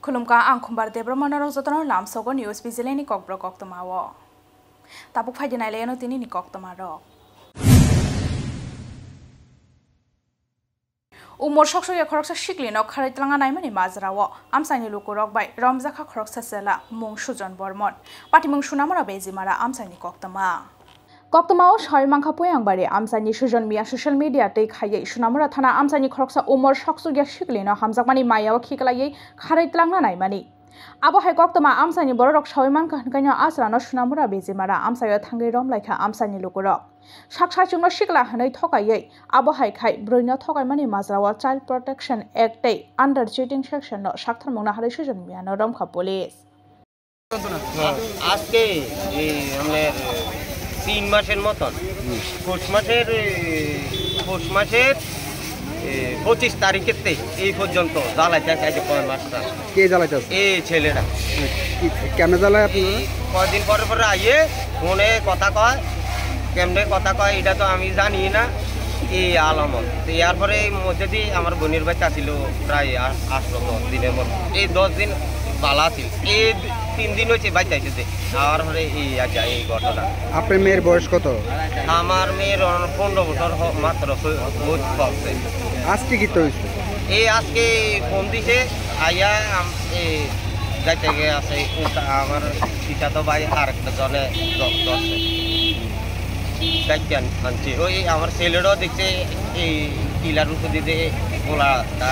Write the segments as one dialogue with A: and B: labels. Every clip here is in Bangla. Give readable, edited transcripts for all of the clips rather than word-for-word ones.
A: Khulumka ang khumbar debra manaro jotano lam sogo news bizileni kokbro koktamawo. Tapuk faidinai leno tini ni koktamaro. Umor shokshya khoroksa shiklino kharitlanga naimani mazrawo amsaini lukurok bai ramjakha khoroksa sela mung sujon bormon patimung sunamara bezimara amsaini koktama Koktamaw shoi mangkha poyang bare amsaini sujon mia social media tei khayei sunamara thana amsaini khoroksa umor shokshya shiklino hamjakmani mayaw khiklayei kharitlanga naimani Abo hai koktama amsaini borok shoi mangkha hkaino asrano sunamara bezimara amsayo thangai rom laikha amsaini lukurok Saksa chungno shikla hanai thokayei abo hai khai broino thokaimani mazrawa Child Protection Act tei under cheating section no saktharmungna harai sujon miano romkha police
B: আজকে আমাদের 3 মাসের মতন পৌষ মাসের 25 তারিখেতে এই পর্যন্ত জ্বালাইতে চাইছে কোন মাসটা
C: কে জ্বালাইতেছে
B: এই ছেলেরা
C: কেন জ্বালায় আপনারা
B: কয়েকদিন পরে আইয়ে ফোনে কথা কয় কেমনে কথা কয় এটা তো আমি জানি না এই আলামত এরপরে মধ্যে দিয়ে আমার বোনের বাচ্চা ছিল প্রায় 8-10 দিনের মতো এই 10 দিন বালা ছিল এই 3 দিন হয়েছে বাচ্চা এসেছে আর পরে এই ঘটনা
C: আপনার মেয়ের বয়স কত
B: আমার মেয়ের 15 বছর মাত্র হচ্ছে
C: আজকে কি তো হয়েছে
B: এই আজকে ফোন দিছে আইয়া যাইতে গিয়ে আছে আমার পিতা তো ভাই আরেকটা জনে দশে ডাক্তার আনছি ওই আমার ছেলেরও দেখছে এই কিলার উপর দিতে গোলাটা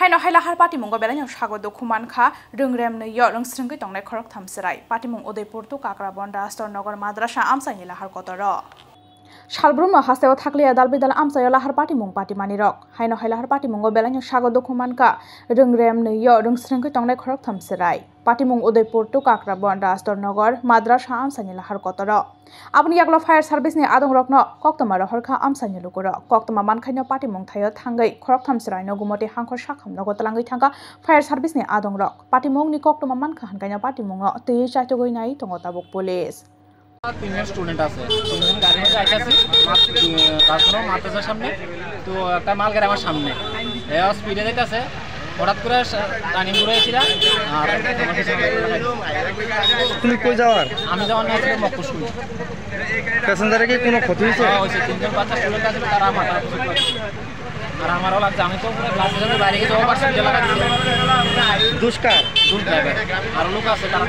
A: Haino hailahar patimung go belanya sago dokuman kha rungrem no yo rungsrungki tongnai khorok thamsirai patimung Udaipur to Kakrabonda Astornagar Madrasa amsaini lahar kotoro Shalbrumno hasteo thakliya dalbidal amsayo lahar patimung patimani rok haino hailahar patimung go belanya sago dokuman ka rungrem no yo rungsrungki tongnai khorok thamsirai patimung Udaipur to Kakrabonda Astornagar Madrasa amsaini lahar kotoro Abni yaklo fire service ni adong rokno koktomaro horkha amsaini lukuro koktoma mankhaino patimung thayo thangai khorok thamsirai no gumote hangkho sakham no gotlangai thangka fire service ni adong rok patimung ni koktoma mankha hankaino patimung no tei chaitogoi nai tongo tabuk police
D: তিনজন স্টুডেন্ট আছে তিনজন গাড়ির মধ্যে আইতাছি তারপরে মাদ্রাসার সামনে তো একটা মাল গাড়ি আমার সামনে স্পিডে যাইতেছে হঠাৎ করে টার্নিং করে এসেছিলাম আর
C: তুমি কই যাওয়ার
D: আমি যাওয়ার না ছিল মক্কু স্কুল
C: প্যাসেঞ্জারে কি কোনো ক্ষতি হয়েছে
D: হয়েছে তিনজন বাচ্চা স্টুডেন্ট আছে তারা মাথা আর আমারও লাগছে আমি তো পুরো ক্লাসের সামনে বাইরে গিয়ে যাওয়া পারছি এলাকা দিতে
C: দুষ্কার
D: দূর ড্রাইভার আর লোক আছে তারা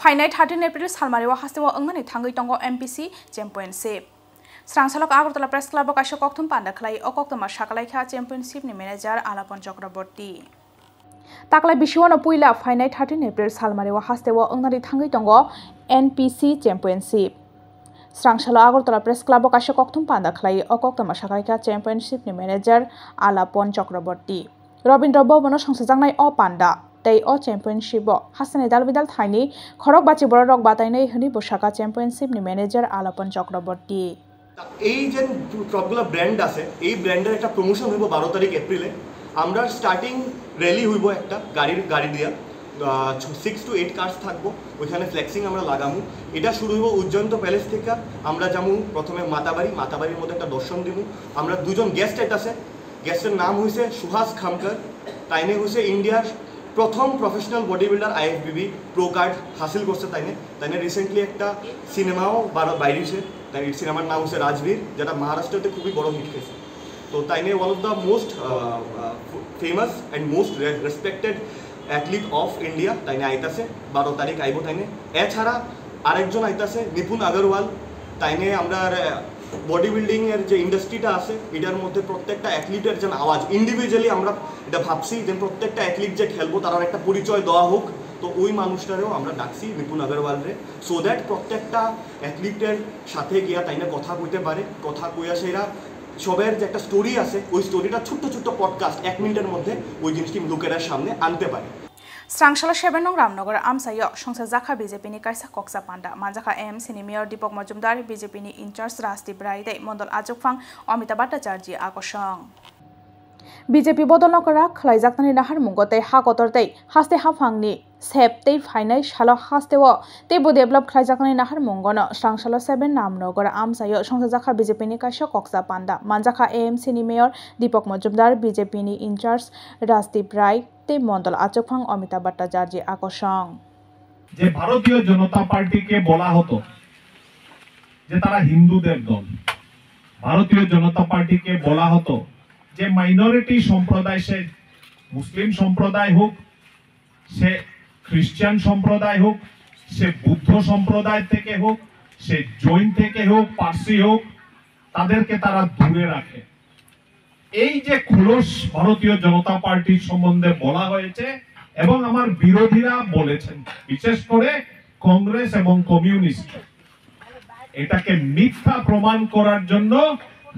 A: Finite 13 April salmariwa hastewa angani thangai tongo MPC championship Srangsalok Agartala Press Club kaisho kokthum panda khlai okoktoma sakalai kha championship ni manager Alapon Chakraborty Taklai bishiwano puila Finite 13 April salmariwa hastewa angani thangai tongo NPC championship Srangsalo Agartala Press Club kaisho kokthum panda khlai okoktoma sakalai kha championship ni manager Alapon Chakraborty Robindra Bobano songsajangnai o panda tei o championship o hasane dalbidal thaini khorok bachi borok batainai hni bosaka championship ni manager Alapon Chakraborty
E: এই যে সবগুলা ব্র্যান্ড আছে এই ব্র্যান্ডের একটা প্রমোশন হইব 12 তারিখ এপ্রিলে আমরা স্টার্টিং র্যালি হইব একটা গাড়ি দিয়া 6 to 8 কার্স থাকবো ওইখানে ফ্লেক্সিং আমরা লাগামু এটা শুরু হইব উজ্জয়ন্ত প্যালেস থেকে আমরা যামু প্রথমে মাতাবাড়ির মধ্যে একটা দর্শন দিব আমরা দুজন গেস্ট আছে গেস্টের নাম হইছে সুহাস খামকর তাইনে হইছে ইন্ডিয়ার প্রথম professional body builder IFBB pro card হাসিল করছে তাইনে রিসেন্টলি একটা সিনেমাও বাইরেছে তাই সিনেমার নাম হচ্ছে রাজবীর যেটা মহারাষ্ট্রতে খুবই বড় হিট খেয়েছে তো তাইনে one of the most famous and most respected athlete of India তাইনে আইতাছে 12 তারিখ আইব তাইনে এছাড়া আরেকজন আইতাছে নিপুণ আগরওয়াল তাইনে আমরা বডি বিল্ডিং এর যে ইন্ডাস্ট্রিটা আছে এটার মধ্যে প্রত্যেকটা অ্যাথলিটের যে আওয়াজ ইন্ডিভিজুয়ালি আমরা এটা ভাবছি যে প্রত্যেকটা অ্যাথলিট যে খেলবো তার একটা পরিচয় দেওয়া হোক তো ওই মানুষটারেও আমরা ডাকছি নিপুণ আগরওয়ালরে সো দ্যাট প্রত্যেকটা অ্যাথলিটের সাথে গিয়া তাইনে কথা কইতে পারে কথা কইয়া সেরা সবের যে একটা স্টোরি আছে ওই স্টোরিটা ছোট্ট পডকাস্ট 1 মিনিটের মধ্যে ওই জিনিসটি লোকের সামনে আনতে পারে
A: Srangsala 7 nong Ramnagar amsayo songsa jakha BJP ni kaisa koksa panda manjakha AMC ni Mayor Deepak Majumdar BJP ni in charge Rasti Braidai Mondol Ajokphang Amita Bhattacharya akosong BJP বদল নকরা খলাইজাকনানি নাহার মুঙ্গতে হা কতরতেই হাস্তে হাফাংনি সেপ তেই ফাইনাই সালো হাস্তেও তেবো ডেভেলপ খলাইজাকনানি নাহার মুঙ্গন স্রাংসালো 7 নামনগর আমসাयो সংসদজাখা বিজেপি नि কাইসা কক্সা পান্ডা মানজাখা এএমসি नि মেয়র দীপক মজুমদার বিজেপি नि ইনচার্জ রাজদীপ রায় তে মন্ডল আচকফাং অমিতাভ ভট্টাচার্য আকর্ষণ
F: যে ভারতীয় জনতা পার্টিকে বলা হতো যে তারা হিন্দুদের দল ভারতীয় জনতা পার্টিকে বলা হতো যে মাইনরিটি সম্প্রদায় সে মুসলিম সম্প্রদায় হোক সে খ্রিস্টান সম্প্রদায় হোক সে বুদ্ধ সম্প্রদায় থেকে হোক সে জৈন থেকে হোক পার্সি হোক তাদেরকে তারা দূরে রাখে এই যে খোলস ভারতীয় জনতা পার্টির সম্বন্ধে বলা হয়েছে এবং আমার বিরোধীরা বলেছেন বিশেষ করে কংগ্রেস এবং কমিউনিস্ট এটাকে মিথ্যা প্রমাণ করার জন্য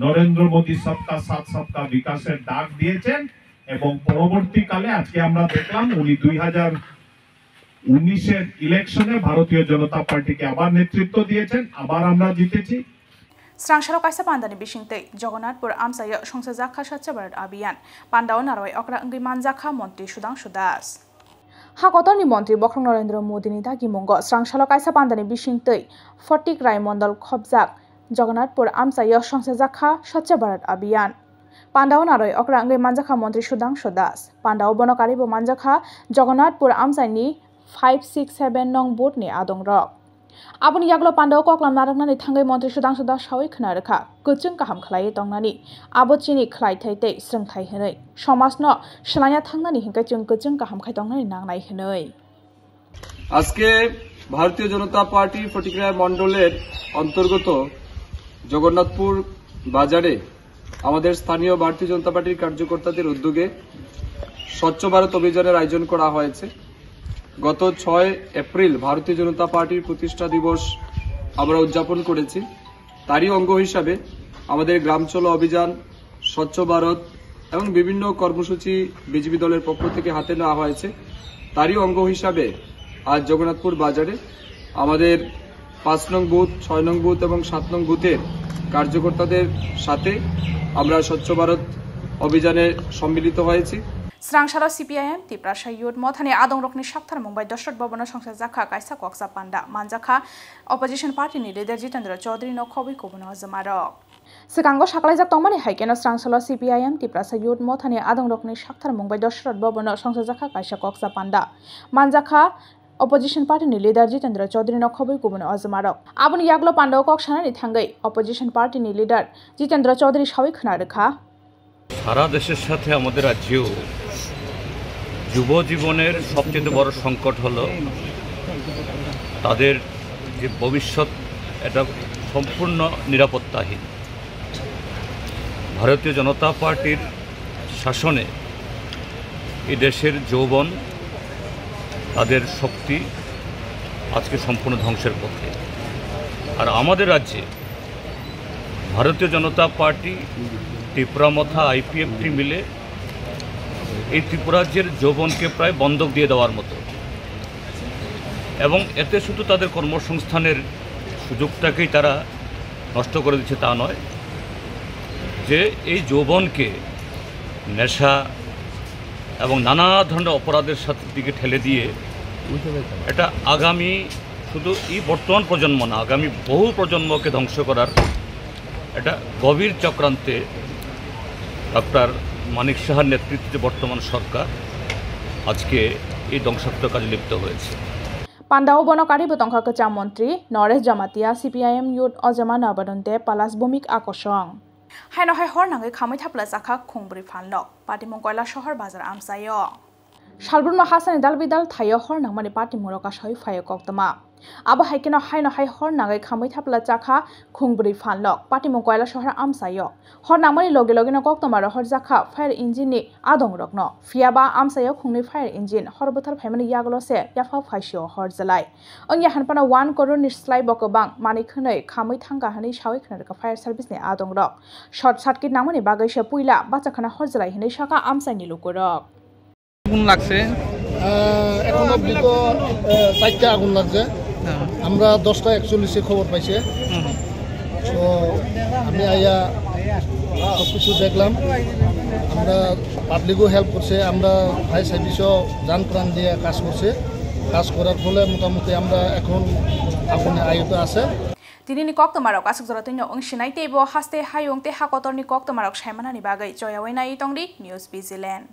F: নরেন্দ্র মোদী সবকা সাথ সবকা বিকাশের ডাক দিয়েছেন এবং পরবর্তীকালে আজকে আমরা দেখলাম উনি 2019-এর ইলেকশনে ভারতীয় জনতা পার্টিকে আবার নেতৃত্ব দিয়েছেন আবার আমরা জিতেছি
A: স্রাংসালো কাইসা পান্ডানি বিশিংতে জগন্নাথপুর আমসাयो সংসদজাখা স্বচ্ছ ভারত অভিযান পান্ডাও নারয় অকরা अंगै मानजाखा মন্ত্রী সুধাংশু দাস হাকতনি মন্ত্রী বক্রং নরেন্দ্র মোদীনি দাগি মুঙ্গ স্রাংসালো কাইসা পান্ডানি বিশিংতে ফটিক রায় মন্ডল খবজাক জগন্নাথপুর আমসাयो সংসদজাখা স্বচ্ছ ভারত অভিযান পান্ডাও নারয় অকরা अंगै मानजाखा মন্ত্রী সুধাংশু দাস পান্ডাও বনকারিবো মানজাখা জগন্নাথপুর আমসাইনি 567 নং বুথনি আদং rock Aboni yaglo pandao koklam naraknani thangai mantri Sudhangshu Das sawi khnarekha kuchung kaham khlai tongnani abo chini khlai thaitei srengthai henei somasno shlanya thangnani hingkai chung kuchung kaham khai tongnani nangnai henei
G: আজকে ভারতীয় জনতা পার্টি ফটিকরায় মণ্ডলের অন্তর্গত জগন্নাথপুর বাজারে আমাদের স্থানীয় ভারতীয় জনতা পার্টির কার্যকর্তাদের উদ্যোগে স্বচ্ছ ভারত অভিযানের আয়োজন করা হয়েছে গত 6 এপ্রিল ভারতীয় জনতা পার্টির প্রতিষ্ঠা দিবস আমরা উদযাপন করেছি তারই অঙ্গ হিসাবে আমাদের গ্রাম চলো অভিযান স্বচ্ছ ভারত এবং বিভিন্ন কর্মসূচি বিজেপি দলের পক্ষ থেকে হাতে নেওয়া হয়েছে তারই অঙ্গ হিসাবে আজ জগন্নাথপুর বাজারে আমাদের 5 নং বুথ 6 নং বুথ এবং 7 নং বুথের কার্যকর্তাদের সাথে আমরা স্বচ্ছ ভারত অভিযানে সম্মিলিত হয়েছি
A: স্রাংসালো সিপিআইএম তিপ্রাসা ইউড মথানি আদং রকনি সাকথার মুম্বাই দশরথ ভবন সংসদজাখা কাইসা কক্সা পান্ডা মানজাখা অপোজিশন পার্টিনি লিডার জিতেন্দ্র চৌধুরী নখবি কবনো জমারক সিকাঙ্গো সাকলাইজাক তংমানি হাইকেনো স্রাংসালো সিপিআইএম তিপ্রাসা ইউড মথানি আদং রকনি সাকথার মুম্বাই দশরথ ভবন সংসদজাখা কাইসা কক্সা পান্ডা মানজাখা অপোজিশন পার্টিনি লিডার জিতেন্দ্র চৌধুরী নখবি কবনো অজমারক আবনি ইয়াগলো পান্ডাও কক্সানানি থাঙ্গাই অপোজিশন পার্টিনি লিডার জিতেন্দ্র চৌধুরী সাwi খনারেখা
H: সারা দেশের সাথে আমাদের রাজ্যেও যুব জীবনের সবচেয়ে বড় সংকট হলো তাদের যে ভবিষ্যৎ এটা সম্পূর্ণ নিরাপত্তাহীন ভারতীয় জনতা পার্টির শাসনে এই দেশের যৌবন তাদের শক্তি আজকে সম্পূর্ণ ধ্বংসের পথে আর আমাদের রাজ্যে ভারতীয় জনতা পার্টি ত্রিপুরামথা আইপিএফটি মিলে এই ত্রিপুরা রাজ্যের যৌবনকে প্রায় বন্ধক দিয়ে দেওয়ার মতো এবং এতে শুধু তাদের কর্মসংস্থানের সুযোগটাকেই তারা নষ্ট করে দিচ্ছে তা নয় যে এই যৌবনকে নেশা এবং নানা ধরনের অপরাধের সাথে দিকে ঠেলে দিয়ে এটা আগামী শুধু এই বর্তমান প্রজন্ম না আগামী বহু প্রজন্মকে ধ্বংস করার এটা গভীর চক্রান্তে ডক্টর মানিক সাহার নেতৃত্বে বর্তমান সরকার আজকে এই ধ্বংসাত্মক কাজে লিপ্ত হয়েছে
A: পান্ডাও বনকারী বতংখা কচা মন্ত্রী নরেশ জামাতিয়া সিপিআইএম ইউথ অজমা নাবাদন্তে পালাস ভূমিক আকর্ষণ হাইনহাই হর নাঙ্গৈ খাमै থাপলা জাখা খুংবুরি ফানলক পাটিমুং কয়লা শহর বাজার আমসাयो সালব্রুন হাসানি দালবিদাল থাইও হর নাংমানি পাটিমুং রকা সই ফাयो কক্তমা আবা হাইকেনো হাইনহাই হর নাঙ্গৈ খাमै থাপলা জাখা খুংবুরি ফানলক পাটিমুং কয়লা শহর আমসাयो হর নাংমানি লগে লগে কক্তমা রহর জাখা ফায়ার ইঞ্জিননি আদং রকন ফিয়াবা আমসাयो খুংনি ফায়ার ইঞ্জিন হরবথার ফাইমানি ইয়াগলসে ইয়াফা ফাইসিও হর জলাই अंगिया हानपाना 1 करोड़ निस्लाइ बकबां मानि खनै खामै थांगा हनै सावै खनरका फायार सार्भिसनि आदं रक शर्ट सार्किट नामनि बागैसे पुइला बाचाखाना हर जलाई हनै शाखा আমসাইনি লুকরক
C: আগুন লাগছে
I: এখন অবধি তো 4টা আগুন লাগছে আমরা 10:41 খবর পাইছে তো আমি আয়া সবকিছু দেখলাম আমরা পাবলিকও হেল্প করছে, আমরা ফায়ার সার্ভিসও জান প্রাণ দিয়ে কাজ করছে। কাজ করার ফলে মোটামুটি আমরা এখন আগুনে আয়ত আছে।
A: তিনি ni kok tamarok asuk jora tinyo ongsinai tebo haste hayung te hakotor ni kok tamarok saimanani bagai joya wainai tongri News Vigilant.